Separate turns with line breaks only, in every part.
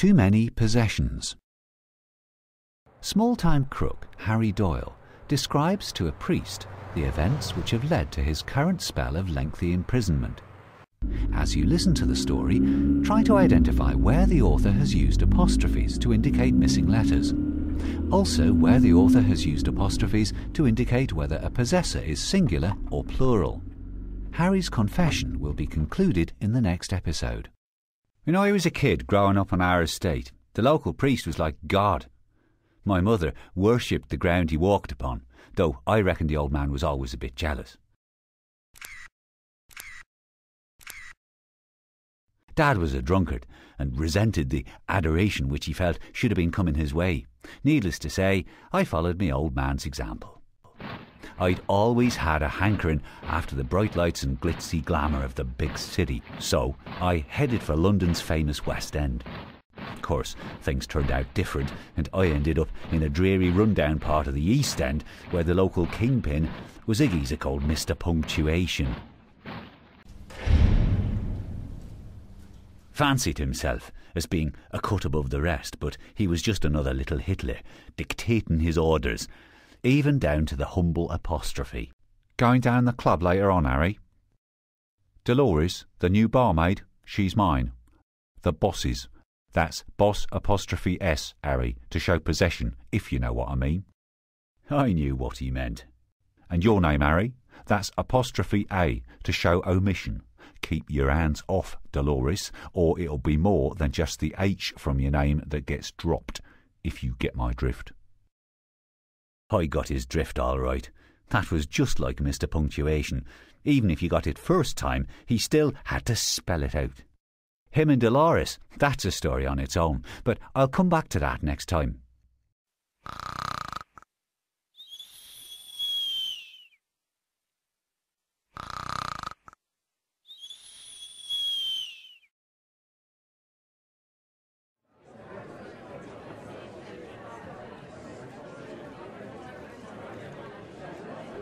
Too many possessions. Small-time crook Harry Doyle describes to a priest the events which have led to his current spell of lengthy imprisonment. As you listen to the story, try to identify where the author has used apostrophes to indicate missing letters. Also, where the author has used apostrophes to indicate whether a possessor is singular or plural. Harry's confession will be concluded in the next episode.
When I was a kid growing up on our estate, the local priest was like God. My mother worshipped the ground he walked upon, though I reckon the old man was always a bit jealous. Dad was a drunkard and resented the adoration which he felt should have been coming his way. Needless to say, I followed my old man's example. I'd always had a hankering after the bright lights and glitzy glamour of the big city, so I headed for London's famous West End. Of course, things turned out different, and I ended up in a dreary rundown part of the East End where the local kingpin was a geezer called Mr. Punctuation. Fancied himself as being a cut above the rest, but he was just another little Hitler, dictating his orders, even down to the humble apostrophe.
Going down the club later on, Harry? Dolores, the new barmaid, she's mine. The boss's. That's boss apostrophe S, Harry, to show possession, if you know what I mean.
I knew what he meant.
And your name, Harry? That's apostrophe A, to show omission. Keep your hands off, Dolores, or it'll be more than just the H from your name that gets dropped, if you get my drift.
I got his drift all right. That was just like Mr. Punctuation. Even if you got it first time, he still had to spell it out. Him and Dolores, that's a story on its own, but I'll come back to that next time.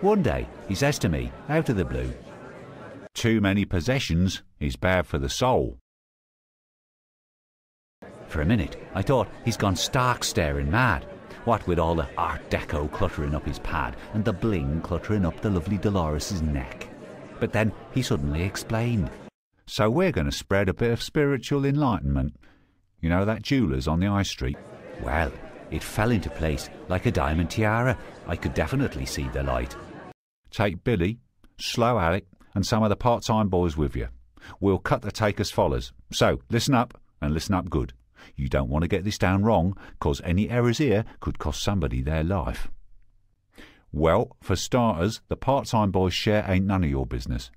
One day, he says to me, out of the blue,
"Too many possessions is bad for the soul."
For a minute, I thought he's gone stark staring mad. What with all the Art Deco cluttering up his pad and the bling cluttering up the lovely Dolores' neck. But then he suddenly explained.
"So we're going to spread a bit of spiritual enlightenment. You know that jeweller's on the high street?"
Well, it fell into place like a diamond tiara. I could definitely see the light.
"Take Billy, Slow Alec, and some of the part-time boys with you. We'll cut the take as follows. So, listen up, and listen up good. You don't want to get this down wrong, 'cause any errors here could cost somebody their life. Well, for starters, the part-time boys' share ain't none of your business.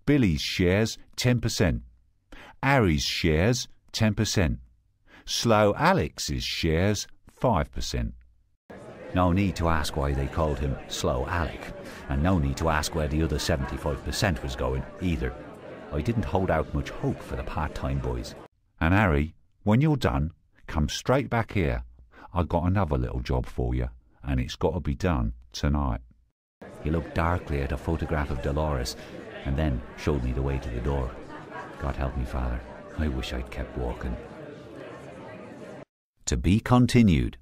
Billy's shares, 10%. Harry's shares, 10%. Slow Alex's shares, 5%.
No need to ask why they called him Slow Alec, and no need to ask where the other 75% was going either. I didn't hold out much hope for the part-time boys.
And Harry, when you're done, come straight back here. I've got another little job for you, and it's got to be done tonight."
He looked darkly at a photograph of Dolores, and then showed me the way to the door. God help me, Father. I wish I'd kept walking.
To be continued.